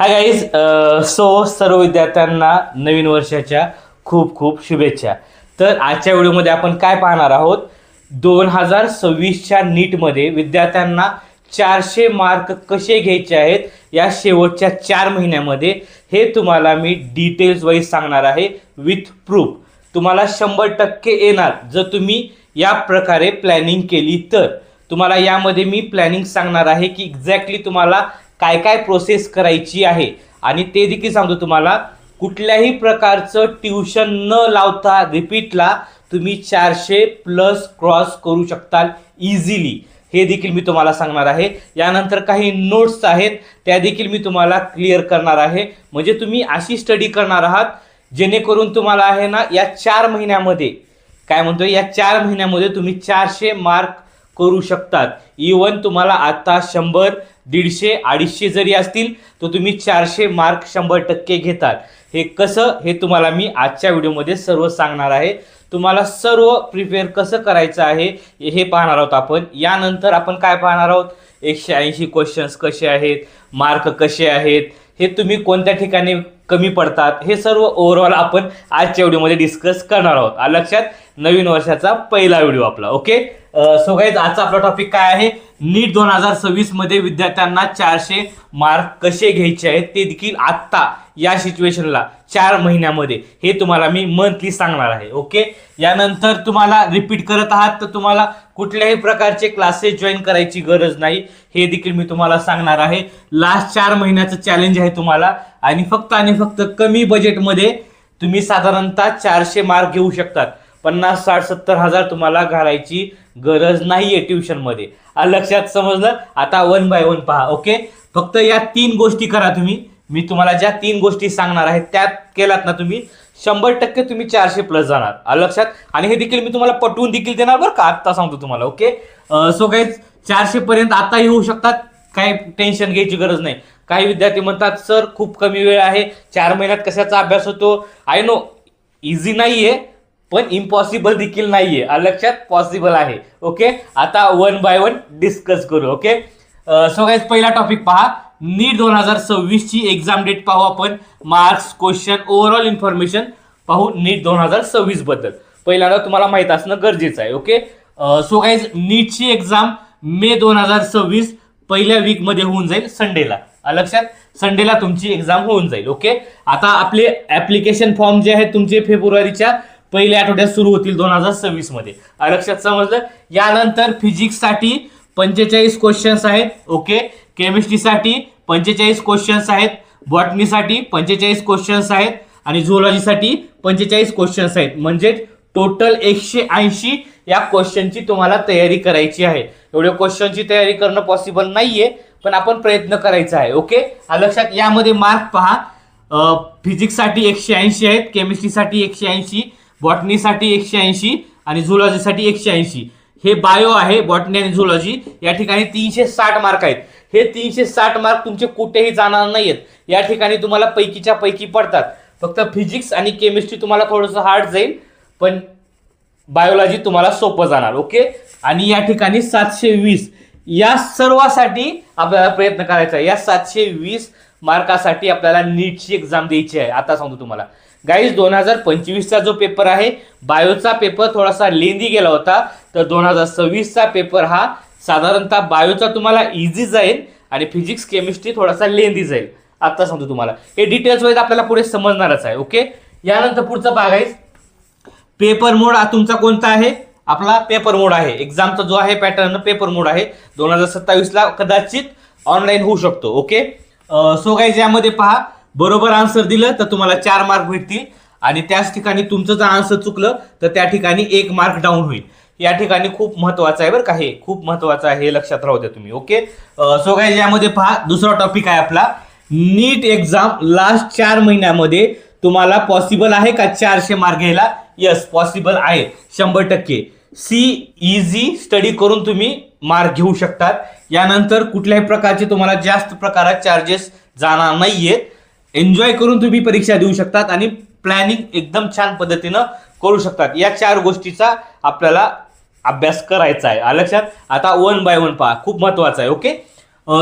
Hi guys. सर्व विद्यार्थ्यांना नवीन वर्षाच्या खूप खूप शुभेच्छा. तर आजच्या व्हिडिओमध्ये आपण काय पाहणार आहोत, 2026च्या नीटमध्ये विद्यार्थ्यांना 400 मार्क कसे घ्यायचे आहेत या शेवटच्या 4 महिन्यामध्ये हे तुम्हाला मी डिटेल्स वाईज सांगणार आहे विथ प्रूफ. तुम्हाला 100% येणार जर तुम्ही या प्रकारे प्लॅनिंग केली तर. तुम्हाला यामध्ये मी प्लॅनिंग सांगणार आहे की एक्झॅक्टली तुम्हाला काय काय प्रोसेस करायची आहे आणि ते देखील सांगतो तुम्हाला. कुठल्याही प्रकारचं ट्युशन न लावता रिपीटला तुम्ही 400 प्लस क्रॉस करू शकता इझिली, हे देखील मी तुम्हाला सांगणार आहे. यानंतर काही नोट्स आहेत त्या देखील मी तुम्हाला क्लिअर करणार आहे. म्हणजे तुम्ही अशी स्टडी करणार आहात जेणेकरून तुम्हाला आहे ना या 4 महिन्यामध्ये काय म्हणतो, या 4 महिन्यामध्ये तुम्ही 400 मार्क करू शकतात. इवन तुम्हाला आता 100, 150, 250 जरी असतील तर तुम्ही 400 मार्क 100% घेतात. हे कसं हे तुम्हाला मी आजच्या व्हिडिओमध्ये सर्व सांगणार आहे. तुम्हाला सर्व प्रिपेअर कसं करायचं आहे हे पाहणार आहोत आपण. यानंतर आपण काय पाहणार आहोत, 180 क्वेश्चन्स कसे आहेत, मार्क कसे आहेत, हे तुम्ही कोणत्या ठिकाणी कमी पडतात, हे सर्व ओव्हरऑल आपण आजच्या व्हिडिओमध्ये डिस्कस करणार आहोत. लक्षात, नवीन वर्षाचा पहिला व्हिडिओ आपला. ओके. सो गाईज, आजचा आपला टॉपिक काय आहे, नीट 2026 मध्ये विद्यार्थ्यांना 400 मार्क कसे घ्यायचे आहेत ते देखील आत्ता या सिच्युएशनला 4 महिन्यामध्ये हे तुम्हाला मी मंथली सांगणार आहे. ओके. यानंतर तुम्हाला रिपीट करत आहात तर तुम्हाला कुठल्याही प्रकारचे क्लासेस जॉईन करायची गरज नाही, हे देखील मी तुम्हाला सांगणार आहे. लास्ट 4 महिन्याचं चॅलेंज आहे तुम्हाला आणि फक्त कमी बजेटमध्ये तुम्ही साधारणतः 400 मार्क घेऊ शकतात. 50, 60, 70 हजार तुम्हाला घालायची गरज नाहीये ट्युशनमध्ये. लक्षात, समजलं. आता 1 बाय 1 पहा. ओके. फक्त या 3 गोष्टी करा तुम्ही. मी तुम्हाला ज्या 3 गोष्टी सांगणार आहेत त्या केलात ना तुम्ही, 100% तुम्ही 400 प्लस जाणार. लक्षात. आणि हे देखील मी तुम्हाला पटवून देखील देणार बरं का, आत्ता सांगतो तुम्हाला. ओके. सो गाईज, 400 पर्यंत आता येऊ शकतात, काही टेन्शन घ्यायची गरज नाही. काही विद्यार्थी म्हणतात सर खूप कमी वेळ आहे, 4 महिन्यात कशाचा अभ्यास होतो. आय नो इझी नाहीये पण इम्पॉसिबल देखील नाहीये. लक्षात, पॉसिबल आहे. ओके. आता 1 बाय 1 डिस्कस करू. ओके. सो गाईज, पहिला टॉपिक पहा, नीट 2026 ची एक्झाम डेट पाहू आपण. मार्क्स, क्वेश्चन, ओव्हरऑल इन्फॉर्मेशन पाहू नीट 2026 बद्दल. पहिल्यांदा तुम्हाला माहित असणं गरजेचं आहे. ओके. सो गाईज, नीटची एक्झाम मे 2026 पहिल्या वीक मध्ये होऊन जाईल संडेला. लक्षात, संडेला तुमची एक्झाम होऊन जाईल. ओके. आता आपले ऍप्लिकेशन फॉर्म जे आहेत तुमचे फेब्रुवारीच्या पहिल्या आठवड्यात सुरू होतील 2026 मध्ये. लक्षात, समजलं. यानंतर फिजिक्ससाठी 45 क्वेश्चन्स आहेत. ओके. केमिस्ट्रीसाठी 45 क्वेश्चन्स आहेत. बॉटनीसाठी 45 क्वेश्चन्स आहेत आणि झुलॉजीसाठी 45 क्वेश्चन्स आहेत. म्हणजे टोटल 180 या क्वेश्चनची तुम्हाला तयारी करायची आहे. एवढ्या क्वेश्चनची तयारी करणं पॉसिबल नाहीये पण आपण प्रयत्न करायचा आहे. ओके. लक्षात, यामध्ये मार्क पहा, फिजिक्ससाठी 180 आहेत, केमिस्ट्रीसाठी 180, बॉटनीसाठी 180 आणि झुलॉजीसाठी 180. हे बायो आहे, बॉटनी आणि झुलॉजी. या ठिकाणी 360 मार्क आहेत. हे 360 मार्क तुमचे कुठेही जाणार नाहीयेत. या ठिकाणी तुम्हाला पैकीच्या पैकी पडतात. फक्त फिजिक्स आणि केमिस्ट्री तुम्हाला थोडंसं हार्ड जाईल पण बायोलॉजी तुम्हाला सोपं जाणार. ओके. आणि या ठिकाणी 720 या सर्वासाठी आपल्याला प्रयत्न करायचा आहे. या 720 मार्कासाठी आपल्याला नीटची एक्झाम द्यायची आहे. आता सांगतो तुम्हाला गाईज, 2025चा जो पेपर आहे बायोचा पेपर थोडासा लेंदी गेला होता, तर 2026चा पेपर हा साधारणतः बायोचा तुम्हाला इझी जाईल आणि फिजिक्स केमिस्ट्री थोडासा लेंदी जाईल. आता सांगतो तुम्हाला, हे डिटेल्स वाईज आपल्याला पुढे समजणारच आहे. ओके. यानंतर पुढचा भाग आहे पेपर मोड. तुमचा कोणता आहे, आपला पेपर मोड आहे. एक्झामचा जो आहे पॅटर्न पेपर मोड आहे. 2027ला कदाचित ऑनलाईन होऊ शकतो. ओके. सो गाईज, यामध्ये पहा, बरोबर आन्सर दिलं तर तुम्हाला 4 मार्क भेटतील आणि त्याच ठिकाणी तुमचं जर आन्सर चुकलं तर त्या ठिकाणी 1 मार्क डाऊन होईल. या ठिकाणी खूप महत्वाचं आहे बरं का, हे खूप महत्वाचं आहे, हे लक्षात राहू द्या तुम्ही. ओके. सो गाईज, यामध्ये पहा, दुसरा टॉपिक आहे आपला नीट एक्झाम. लास्ट 4 महिन्यामध्ये तुम्हाला पॉसिबल आहे का 400 मार्क घ्यायला? यस, पॉसिबल आहे 100%. इझी स्टडी करून तुम्ही मार्क घेऊ शकतात. यानंतर कुठल्याही प्रकारचे तुम्हाला जास्त प्रकारात चार्जेस जाणार नाहीयेत. एन्जॉय करून तुम्ही परीक्षा देऊ शकतात आणि प्लॅनिंग एकदम छान पद्धतीनं करू शकतात. या 4 गोष्टीचा आपल्याला अभ्यास करायचा आहे. लक्षात. आता 1 बाय 1 पहा, खूप महत्वाचं आहे. ओके.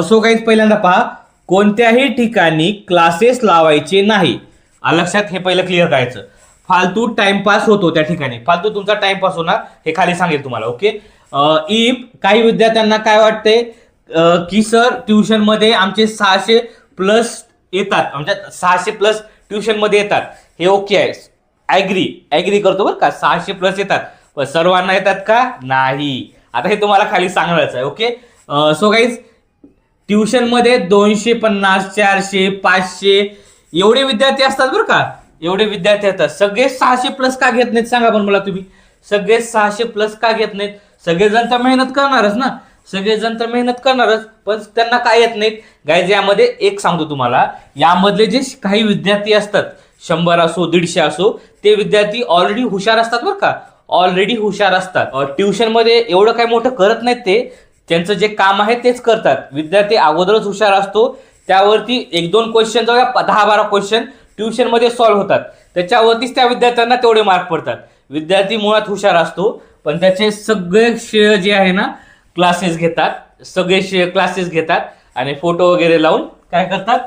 सो गाईज, पहिल्यांदा पहा, कोणत्याही ठिकाणी क्लासेस लावायचे नाही. लक्षात, हे पहिलं क्लिअर करायचं. फालतू टाइमपास होतो त्या ठिकाणी, फालतू तुमचा टाइमपास होणार, हे खाली सांगेल तुम्हाला. ओके. इफ काही विद्यार्थ्यांना काय वाटते की सर ट्युशन मध्ये आमचे 600+ येतात, म्हणजे 600+ ट्युशन मध्ये येतात, हे ओके आहे, ऍग्री करतो बरं का. 600+ येतात, पण सर्वांना येतात का? नाही. आता हे तुम्हाला खाली सांगणारच आहे. ओके. सो गाईज, ट्युशन मध्ये 250, 400, 500 एवढे विद्यार्थी असतात बरं का. एवढे विद्यार्थी असतात. सगळे 600+ का घेत नाहीत सांगा पण मला तुम्ही. सगळे 600+ का घेत नाहीत? सगळेजण तर मेहनत करणारच ना, सगळेजण तर मेहनत करणारच, पण त्यांना काय येत नाहीत गाईज. यामध्ये एक सांगतो तुम्हाला, यामधले जे काही विद्यार्थी असतात, 100 असो 150 असो, ते विद्यार्थी ऑलरेडी हुशार असतात बरं का, ऑलरेडी हुशार असतात. ट्युशन मध्ये एवढं काही मोठं करत नाहीत ते, त्यांचं जे काम आहे तेच करतात. विद्यार्थी अगोदरच हुशार असतो, त्यावरती 1-2 क्वेश्चन जाऊ 10-12 क्वेश्चन ट्युशन मध्ये सॉल्व्ह होतात, त्याच्यावरतीच त्या विद्यार्थ्यांना तेवढे मार्क पडतात. विद्यार्थी मुळात हुशार असतो, पण त्याचे सगळे श्रेय जे आहे ना क्लासेस घेतात, सगळे श्रेय क्लासेस घेतात आणि फोटो वगैरे लावून काय करतात,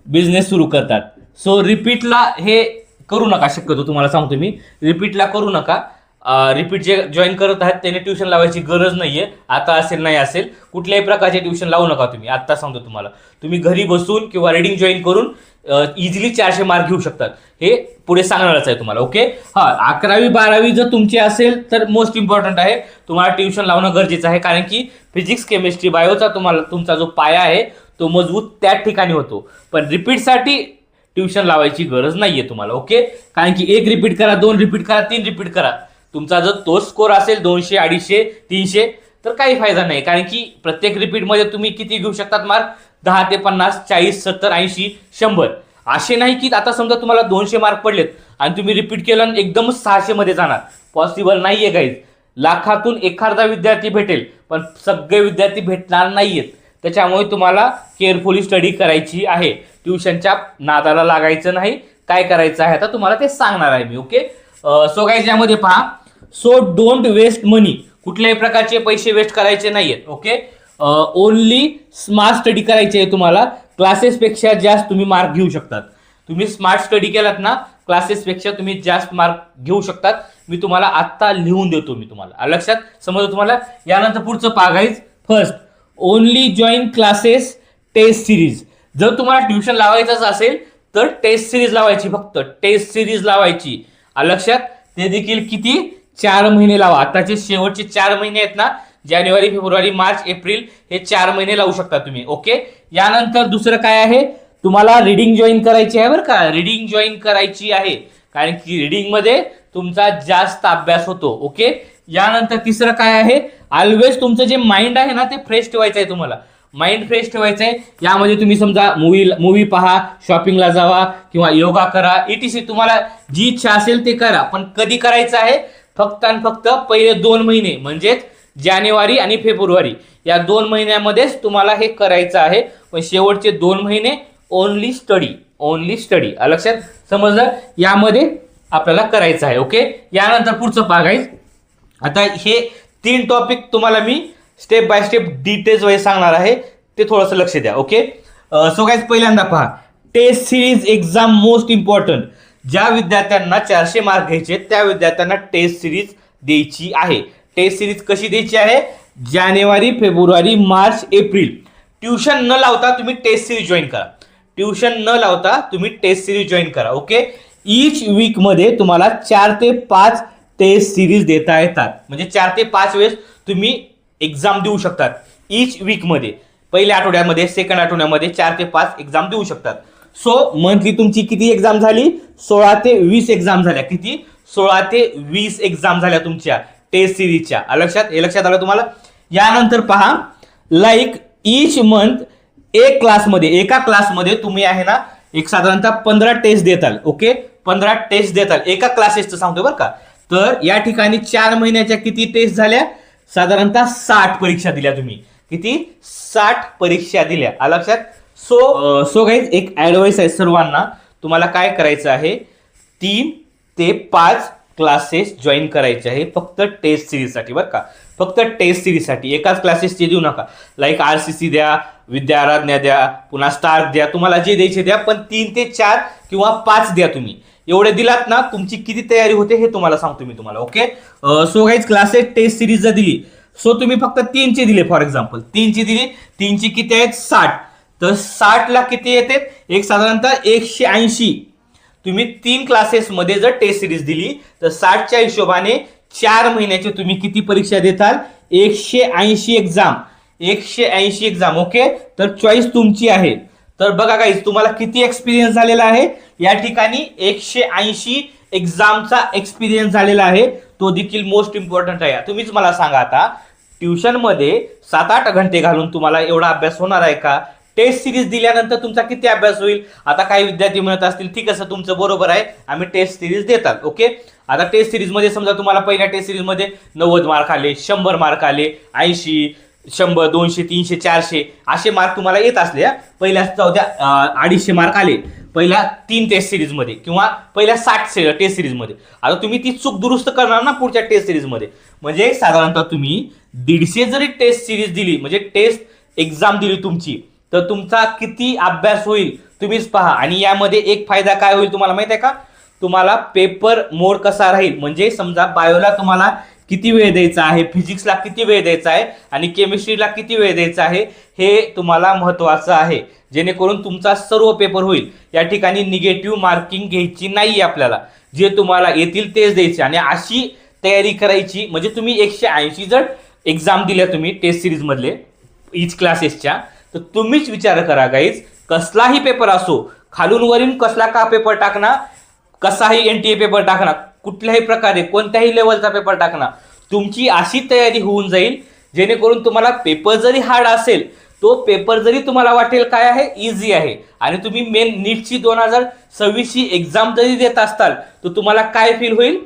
बिझनेस सुरू करतात. सो रिपीटला हे करू नका, शक्यतो तुम्हाला सांगतो मी, रिपीटला करू नका. रिपीट जे जॉईन करत आहेत त्याने ट्युशन लावायची गरज नाहीये. आता असेल नाही असेल कुठल्याही प्रकारचे ट्युशन लावू नका तुम्ही. आता सांगतो तुम्हाला, तुम्ही घरी बसून किंवा रीडिंग जॉईन करून इझिली 400 मार्क घेऊ शकतात. हे पुढे सांगणारच आहे तुम्हाला. ओके. 11वी 12वी जर तुमची असेल तर मोस्ट इम्पॉर्टंट आहे, तुम्हाला ट्युशन लावणं गरजेचं आहे. कारण की फिजिक्स, केमिस्ट्री, बायोचा तुमचा जो पाया आहे तो मजबूत त्याच ठिकाणी होतो. पण रिपीटसाठी ट्युशन लावायची गरज नाहीये तुम्हाला. ओके. कारण की 1 रिपीट करा, 2 रिपीट करा, 3 रिपीट करा, तुमचा जर तोच स्कोर असेल 200, 250, 300 तर काही फायदा नाही. कारण की प्रत्येक रिपीटमध्ये तुम्ही किती घेऊ शकतात मार्क? 10 ते 50, 40, 70, 80, 100. असे नाही की आता समजा तुम्हाला 200 मार्क पडलेत आणि तुम्ही रिपीट केलं आणि एकदमच 600 मध्ये जाणार. पॉसिबल नाहीये गाईज. लाखातून एखादा विद्यार्थी भेटेल, पण सगळे विद्यार्थी भेटणार नाहीयेत. त्याच्यामुळे तुम्हाला केअरफुली स्टडी करायची आहे. ट्युशनच्या नादाला लागायचं नाही. काय करायचं आहे आता तुम्हाला ते सांगणार आहे मी. ओके. सो गाईज, यामध्ये पहा, सो डोंट वेस्ट मनी. कुठल्याही प्रकारचे पैसे वेस्ट करायचे नाहीयेत. ओके. ओनली स्मार्ट स्टडी करायची आहे तुम्हाला. क्लासेसपेक्षा जास्त तुम्ही मार्क घेऊ शकतात. तुम्ही स्मार्ट स्टडी केलात ना, क्लासेसपेक्षा तुम्ही जास्त मार्क घेऊ शकतात. मी तुम्हाला आत्ता लिहून देतो मी तुम्हाला. लक्षात समजलं तुम्हाला. यानंतर पुढचं पहा guys. First, only join classes test series. जर तुम्हाला ट्युशन लावायचंच असेल तर टेस्ट सिरीज लावायची, फक्त टेस्ट सिरीज लावायची. लक्षात, ते देखील किती? 4 महिने लावा. आताचे शेवटचे 4 महिने आहेत ना, जानेवारी, फेब्रुवारी, मार्च, एप्रिल, हे 4 महिने लावू शकता तुम्ही. ओके. यानंतर दुसरं काय आहे, तुम्हाला रीडिंग जॉईन करायची आहे बरं का. रीडिंग जॉईन करायची आहे, कारण की रीडिंग मध्ये तुमचा जास्त अभ्यास होतो. ओके. यानंतर तिसरं काय आहे, ऑलवेज तुमचं जे माइंड आहे ना ते फ्रेश ठेवायचं आहे तुम्हाला. माइंड फ्रेश ठेवायचं आहे. यामध्ये तुम्ही समजा मूवी पहा, शॉपिंगला जावा किंवा योगा करा, ETC तुम्हाला जी इच्छा असेल ते करा. पण कधी करायचं आहे? फक्त आणि फक्त पहिले 2 महिने, म्हणजेच जानेवारी आणि फेब्रुवारी, या 2 महिन्यामध्येच तुम्हाला हे करायचं आहे. पण शेवटचे 2 महिने ओनली स्टडी, ओनली स्टडी. लक्षात समजलं. यामध्ये आपल्याला करायचं आहे. ओके. यानंतर पुढचं पहा गाईज. आता हे 3 टॉपिक तुम्हाला मी step by step details wise सांगणार आहे, ते थोडंसं लक्ष द्या. ओके. सो गाईज, पहिल्यांदा पहा, test series exam most important. ज्या विद्यार्थ्यांना 400 मार्क घ्यायचे त्या विद्यार्थ्यांना टेस्ट सिरीज द्यायची आहे. टेस्ट सिरीज कशी द्यायची आहे? जानेवारी, फेब्रुवारी, मार्च, एप्रिल. ट्युशन न लावता तुम्ही टेस्ट सिरीज जॉईन करा. ट्युशन न लावता तुम्ही टेस्ट सिरीज जॉईन करा. ओके. ईच वीक मध्ये तुम्हाला 4 ते 5 टेस्ट सिरीज देता येतात. म्हणजे 4 ते 5 वेळेस तुम्ही एक्झाम देऊ शकतात ईच वीक मध्ये. पहिल्या आठवड्यामध्ये, सेकंड आठवड्यामध्ये 4 ते 5 एक्झाम देऊ शकतात. सो मंथली तुमची किती एक्झाम झाली? 16 ते 20 एक्झाम झाल्या. किती? 16 ते 20 एक्झाम झाल्या तुमच्या टेस्ट सिरीजच्या. लक्षात, हे लक्षात आलं तुम्हाला. यानंतर पहा, लाईक ईच मंथ एका क्लासमध्ये तुम्ही आहे ना एक साधारणतः 15 टेस्ट देताल. ओके. 15 टेस्ट देताल एका क्लासेसचं सांगतो बरं का. तर या ठिकाणी 4 महिन्याच्या किती टेस्ट झाल्या? साधारणतः 60 परीक्षा दिल्या तुम्ही. किती? 60 परीक्षा दिल्या. लक्षात. सो गाईज, एक ऍडवाइस आहे सर्वांना. तुम्हाला काय करायचं आहे, 3 ते 5 क्लासेस जॉईन करायचे आहे फक्त टेस्ट सिरीजसाठी बरं का. फक्त टेस्ट सिरीजसाठी. एकाच क्लासेसचे देऊ नका. लाईक RCC द्या, विद्याराधना द्या, पुन्हा स्टार द्या, तुम्हाला जे द्यायचे द्या, पण 3 ते 4 किंवा 5 द्या तुम्ही. एवढे दिलात ना तुमची किती तयारी होते हे तुम्हाला सांगतो मी तुम्हाला. Okay, so guys classes test series जर दिली, सो तुम्ही फक्त 3 चे दिले, फॉर एक्झाम्पल 3 ची दिली, 3 ची किती आहेत 60, तर 60 ला किती येते एक साधारणतः 180. तुम्ही 3 क्लासेसमध्ये जर टेस्ट सिरीज दिली तर 60च्या हिशोबाने 4 महिन्याचे तुम्ही किती परीक्षा देताल, 180 एक्झाम, 180 एक्झाम. ओके, तर चॉईस तुमची आहे. तर बघा गाईज तुम्हाला किती एक्सपिरियन्स झालेला आहे या ठिकाणी, 180 एक्झामचा एक्सपिरियन्स झालेला आहे, तो देखील मोस्ट इम्पॉर्टंट आहे. तुम्हीच मला सांगा आता, ट्युशनमध्ये 7-8 घंटे घालून तुम्हाला एवढा अभ्यास होणार आहे का? टेस्ट सिरीज दिल्यानंतर तुमचा किती अभ्यास होईल? आता काही विद्यार्थी म्हणत असतील ठीक आहे तुमचं बरोबर आहे, आम्ही टेस्ट सिरीज देतात. ओके, आता टेस्ट सिरीजमध्ये समजा तुम्हाला पहिल्या टेस्ट सिरीजमध्ये 90 मार्क आले, 100 मार्क आले, 80, 100, 200, 300, 400 असे मार्क तुम्हाला येत असले, पहिल्या जाऊ द्या 250 मार्क आले पहिल्या 3 टेस्ट सिरीजमध्ये किंवा पहिल्या 60 टेस्ट सिरीजमध्ये. आता तुम्ही ती चूक दुरुस्त करणार ना पुढच्या टेस्ट सिरीजमध्ये. म्हणजे साधारणतः तुम्ही 150 जरी टेस्ट सिरीज दिली, म्हणजे टेस्ट एक्झाम दिली तुमची, तर तुमचा किती अभ्यास होईल तुम्हीच पहा. आणि यामध्ये एक फायदा काय होईल तुम्हाला माहिती आहे का? तुम्हाला पेपर मोड कसा राहील, म्हणजे समजा बायोला तुम्हाला किती वेळ द्यायचा आहे, फिजिक्सला किती वेळ द्यायचा आहे आणि केमिस्ट्रीला किती वेळ द्यायचा आहे, हे तुम्हाला महत्त्वाचं आहे, जेणेकरून तुमचा सर्व पेपर होईल. या ठिकाणी निगेटिव्ह मार्किंग घ्यायची नाही आपल्याला, जे तुम्हाला येतील तेच द्यायचे. आणि अशी तयारी करायची, म्हणजे तुम्ही 180 जर एक्झाम दिल्या तुम्ही टेस्ट सिरीजमधले इच क्लासेसच्या, तर तुम्हीच विचार करा गाईज, कसलाही पेपर असो, खालून वरून कसला का पेपर टाकणार, कसाही NTA पेपर टाकणार, कुठल्याही प्रकारे कोणत्याही लेवलचा पेपर टाकणार, तुमची अशी तयारी होऊन जाईल जेणेकरून तुम्हाला पेपर जरी हार्ड असेल, तो पेपर जरी तुम्हाला वाटेल काय आहे इझी आहे. आणि तुम्ही मेन नीटची 2026ची एक्झाम जरी देत असताल, तर तुम्हाला काय फील होईल,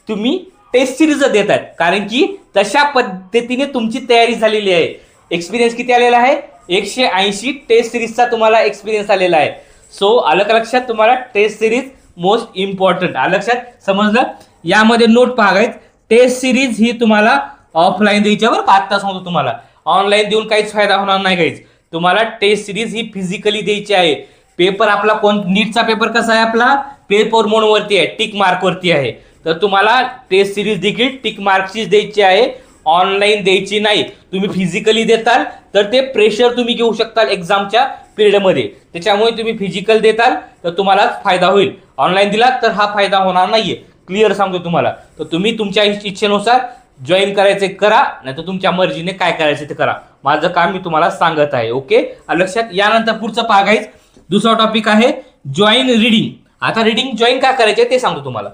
तुम्ही टेस्ट सिरीज देत आहेत, कारण की तशा पद्धतीने तुमची तयारी झालेली आहे. एक्सपिरियन्स किती आलेला आहे, 180 टेस्ट सिरीजचा तुम्हाला एक्सपिरियन्स आलेला आहे. सो आलं का लक्षात, तुम्हाला टेस्ट सिरीज मोस्ट इम्पॉर्टंट आलं लक्षात, समजलं? यामध्ये नोट पाहायच, टेस्ट सिरीज ही तुम्हाला ऑफलाईन द्यायची बरं का, आत्ता सांगतो तुम्हाला, ऑनलाईन देऊन काहीच फायदा होणार नाही गाईज. तुम्हाला टेस्ट सिरीज ही फिजिकली द्यायची आहे. पेपर आपला नीटचा पेपर कसा आहे, आपला पेपर मोडवरती आहे, टिक मार्कवरती आहे, तर तुम्हाला टेस्ट सिरीज देखील टिक मार्कचीच द्यायची आहे, ऑनलाईन द्यायची नाही. तुम्ही फिजिकली देताल तर ते प्रेशर तुम्ही घेऊ शकताल एक्झामच्या पिरियडमध्ये, त्याच्यामुळे तुम्ही फिजिकल देताल तर तुम्हालाच फायदा होईल. ऑनलाईन दिला तर हा फायदा होणार नाहीये, क्लिअर सांगतो तुम्हाला. तर तुम्ही तुमच्या इच्छेनुसार जॉईन करायचे करा, नाही तर तुमच्या मर्जीने काय करायचं ते करा. माझं काम मी तुम्हाला सांगत आहे. ओके, लक्षात. यानंतर पुढचं पाहायचं, दुसरा टॉपिक आहे जॉईन रीडिंग. आता रीडिंग जॉईन का करायचे ते सांगतो तुम्हाला.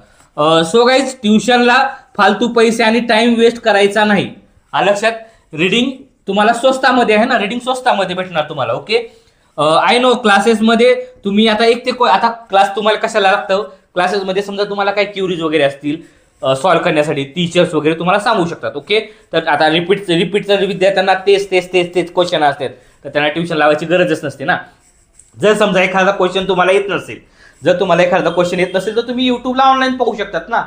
सो गाईज, ट्युशनला फालतू पैसे आणि टाइम वेस्ट करायचा नाही. लक्षात, रीडिंग तुम्हाला स्वस्तामध्ये आहे ना, रीडिंग स्वस्तामध्ये भेटणार तुम्हाला. ओके, आय नो क्लासेसमध्ये तुम्ही आता आता क्लास तुम्हाला कशाला लागतं, क्लासेसमध्ये समजा तुम्हाला काही क्युरीज वगैरे असतील सॉल्व्ह करण्यासाठी, टीचर्स वगैरे तुम्हाला सांगू शकतात. ओके, तर आता रिपीट जर विद्यार्थ्यांना तेच क्वेश्चन असतात, तर त्यांना ट्युशन लावायची गरजच नसते ना. जर समजा एखादा क्वेश्चन तुम्हाला येत नसेल, जर तुम्हाला एखादा क्वेश्चन येत नसेल, तर तुम्ही युट्यूबला ऑनलाईन पाहू शकतात ना,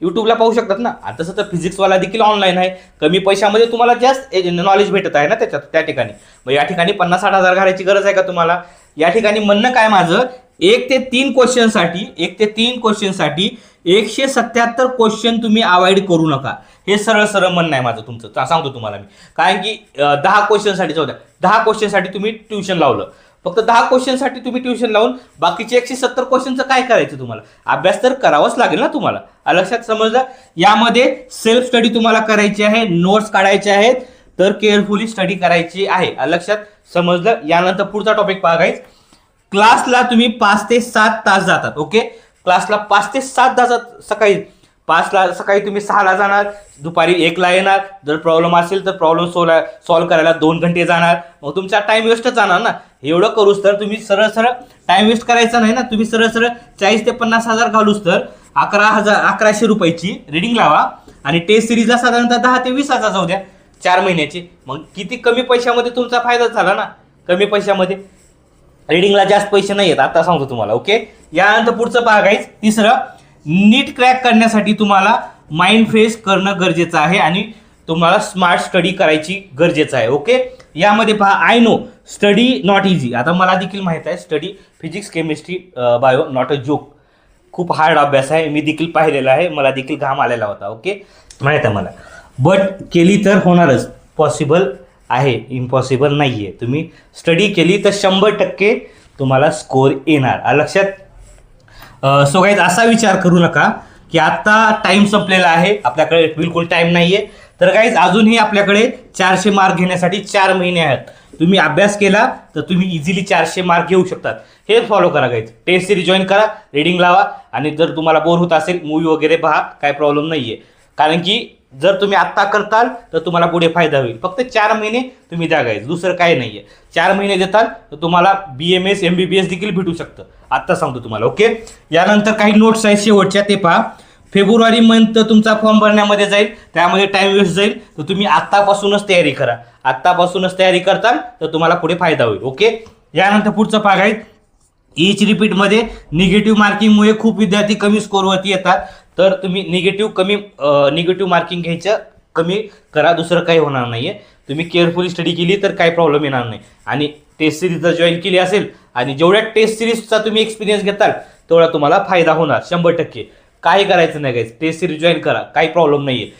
युट्यूबला पाहू शकतात ना. आता तसं तर फिजिक्सवाला देखील ऑनलाईन आहे, कमी पैशामध्ये तुम्हाला जास्त नॉलेज भेटत आहे ना त्या ठिकाणी. मग या ठिकाणी 50-60 हजार घालायची गरज आहे का तुम्हाला? या ठिकाणी म्हणणं काय माझं, 1 ते 3 क्वेश्चनसाठी 177 क्वेश्चन तुम्ही अवॉइड करू नका. हे सरळ म्हणणं आहे माझं तुमचं, सांगतो तुम्हाला मी. कारण की 10 क्वेश्चनसाठी 10 क्वेश्चनसाठी तुम्ही ट्युशन लावलं, फक्त 10 क्वेश्चनसाठी तुम्ही ट्युशन लावून बाकीचे 170 क्वेश्चनचं काय करायचं तुम्हाला? अभ्यास तर करावाच लागेल ना तुम्हाला. लक्षात, समजलं? यामध्ये सेल्फ स्टडी तुम्हाला करायची आहे, नोट्स काढायचे आहेत, तर केअरफुली स्टडी करायची आहे. लक्षात, समजलं? यानंतर पुढचा टॉपिक बघायचं, क्लासला तुम्ही 5 ते 7 तास जातात. ओके, क्लासला 5 ते 7 तास सकाळी 5ला सकाळी तुम्ही 6ला जाणार, दुपारी 1ला येणार. जर प्रॉब्लेम असेल तर प्रॉब्लेम सॉल्व्ह करायला 2 घंटे जाणार, मग तुमचा टाइम वेस्टच जाणार ना. एवढं करूच तर तुम्ही सरळ टाइम वेस्ट करायचा नाही ना. तुम्ही सरळ 40 ते 50 हजार घालूच तर 11,000 रुपयाची रीडिंग लावा आणि टेस्ट सिरीजला साधारणतः 10 ते 20 हजार जाऊ द्या 4 महिन्याची. मग किती कमी पैशामध्ये तुमचा फायदा झाला ना. कमी पैशामध्ये रीडिंगला जास्त पैसे नाही आहेत, आता सांगतो तुम्हाला. ओके, यानंतर पुढचं बघायचं, तिसरं, नीट क्रॅक करण्यासाठी तुम्हाला माइंड फ्रेश करणं गरजेचं आहे आणि तुम्हाला स्मार्ट स्टडी करायची गरजेचं आहे. ओके, यामध्ये पहा, I know study not easy. आता मला देखील माहीत आहे study physics chemistry bio not a joke, खूप हार्ड अभ्यास आहे. मी देखील पाहिलेला आहे, मला देखील घाम आलेला होता. ओके, माहीत आहे मला. बट केली तर होणारच, पॉसिबल आहे, इम्पॉसिबल नाही आहे. तुम्ही स्टडी केली तर 100% तुम्हाला स्कोर येणार. लक्षात. सो गाईज, असा विचार करू नका की आत्ता टाईम संपलेला आहे, आपल्याकडे बिलकुल टाईम नाही आहे. तर गाईज, अजूनही आपल्याकडे 400 मार्क घेण्यासाठी 4 महिने आहेत. तुम्ही अभ्यास केला तर तुम्ही इझिली 400 मार्क घेऊ शकतात. हे फॉलो करा गाईज. टेस्ट सिरीज जॉईन करा, रीडिंग लावा, आणि जर तुम्हाला बोर होत असेल मूवी वगैरे पहा, काय प्रॉब्लेम नाही आहे. कारण की जर तुम्ही आत्ता करताल तर तुम्हाला पुढे फायदा होईल. फक्त 4 महिने तुम्ही द्या गाईज, दुसरं काही नाही आहे. 4 महिने देताल तर तुम्हाला BMS MBBS देखील भेटू शकतं, आत्ता सांगतो तुम्हाला. ओके, यानंतर काही नोट्स आहेत शेवटच्या, ते पहा. फेब्रुवारी मंथ तुमचा फॉर्म भरण्यामध्ये जाईल, त्यामध्ये टाईम वेस्ट जाईल. तर तुम्ही आत्तापासूनच तयारी करा. आत्तापासूनच तयारी करताल तर तुम्हाला पुढे फायदा होईल. ओके, यानंतर पुढचं भाग आहे. ईच रिपीटमध्ये निगेटिव्ह मार्किंगमुळे खूप विद्यार्थी कमी स्कोरवरती येतात. तर तुम्ही निगेटिव्ह मार्किंग घ्यायचं कमी करा, दुसरं काही होणार नाही आहे. तुम्ही केअरफुली स्टडी केली तर काही प्रॉब्लेम येणार नाही. आणि टेस्ट सिरीज जर जॉईन केली असेल आणि जेवढ्या टेस्ट सिरीजचा तुम्ही एक्सपिरियन्स घेताल तेवढा तुम्हाला फायदा होणार 100%. काही करायचं नाही गाईज, टेस्ट सिरीज जॉईन करा, काही प्रॉब्लेम नाही आहे.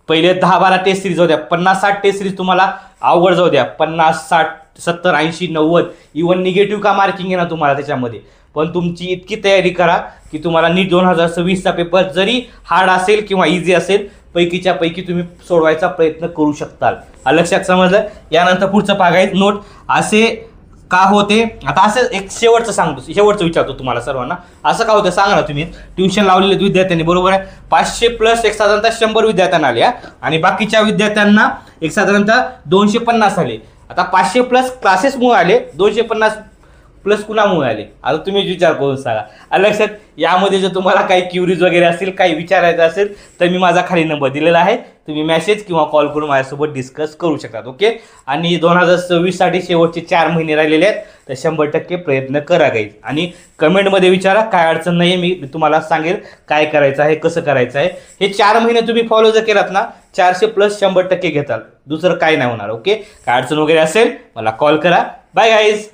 पहिले 10-12 टेस्ट सिरीज जाऊ द्या, 50-60 टेस्ट सिरीज तुम्हाला अवघड जाऊ द्या, 50-60-70-80-90 इव्हन निगेटिव्ह का मार्किंग आहे ना तुम्हाला त्याच्यामध्ये, पण तुमची इतकी तयारी करा की तुम्हाला नीट 2026चा पेपर जरी हार्ड असेल किंवा इझी असेल, पैकीच्या पैकी तुम्ही सोडवायचा प्रयत्न करू शकताल. लक्षात समजलं. यानंतर पुढचं भाग आहे नोट. असे का होते, आता असं एक शेवटचं विचारतो तुम्हाला सर्वांना, असं का होतं सांगा ना. तुम्ही ट्युशन लावलेले विद्यार्थ्यांनी, बरोबर आहे, 500 प्लस एक साधारणतः 100 विद्यार्थ्यांना आले, आणि बाकीच्या विद्यार्थ्यांना एक साधारणतः 250 आले. आता 500 प्लस क्लासेसमुळे आले, 250 प्लस कुणामुळे आले, आता तुम्ही विचार करून सांगा. लक्षात. यामध्ये जर तुम्हाला काही क्युरीज वगैरे असतील, काही विचारायचं असेल तर मी माझा खाली नंबर दिलेला आहे, तुम्ही मेसेज किंवा कॉल करून माझ्यासोबत डिस्कस करू शकतात. ओके, आणि 2026साठी शेवटचे 4 महिने राहिलेले आहेत, तर 100% प्रयत्न करा गाईज. आणि कमेंटमध्ये विचारा, काय अडचण नाही आहे, मी तुम्हाला सांगेल काय करायचं आहे, कसं करायचं आहे. हे 4 महिने तुम्ही फॉलो जर केलात ना, 400 प्लस 100% घेताल, दुसरं काय नाही होणार. ओके, काय अडचण वगैरे असेल मला कॉल करा. Bye guys.